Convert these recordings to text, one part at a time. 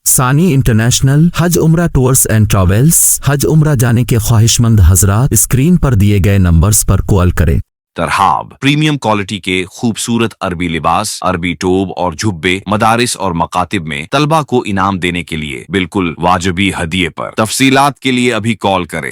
ثانی انٹرنیشنل حج عمرہ tours and travels. حج عمرہ جانے کے خواہشمند حضرات اسکرین پر دیے گئے نمبرز پر کال کریں۔ ترحاب پریمیم کوالٹی کے خوبصورت عربی لباس، عربی ٹوب اور جھبے مدارس اور مکاتب میں طلبہ کو انعام دینے کے لیے بالکل واجبی ہدیے پر۔ تفصیلات کے لیے ابھی کال کریں۔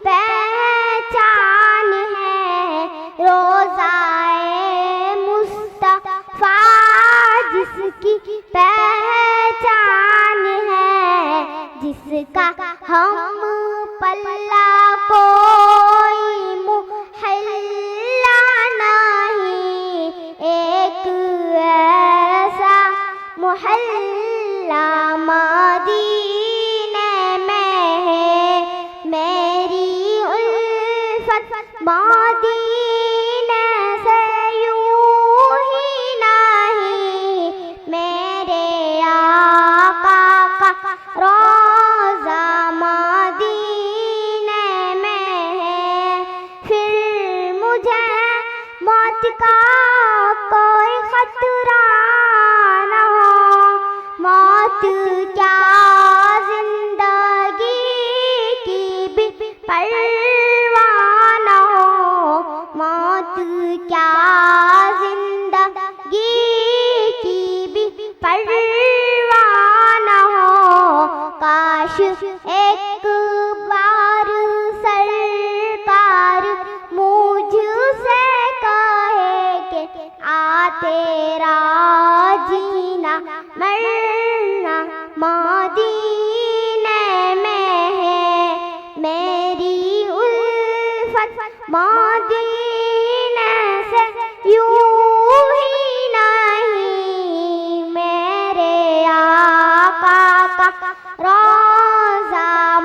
پہچان ہے روزائے مصطفیٰ، جس کی پہچان ہے، جس کا ہم پلہ کوئی محلہ نہیں، ایک ایسا محلہ مدینے میں ہے، میری الفت مدینے سے یوں ہی نہیں، میرے آقا کا روضہ مدینے میں ہے۔ پھر مجھے موت کا کوئی خطرہ نہ ہو، موت کیا زندگی کی بھی پرواہ نہ ہو، موت کیا زندگی کی بھی پرواہ نہ ہو، کاش ایک بار سرکار مجھ سے کہے کہ آ تیرا جینا مرنا مدینے میں ہے، میری الفت مدینے سے یوں ہی نہیں، میرے آقا کا روضہ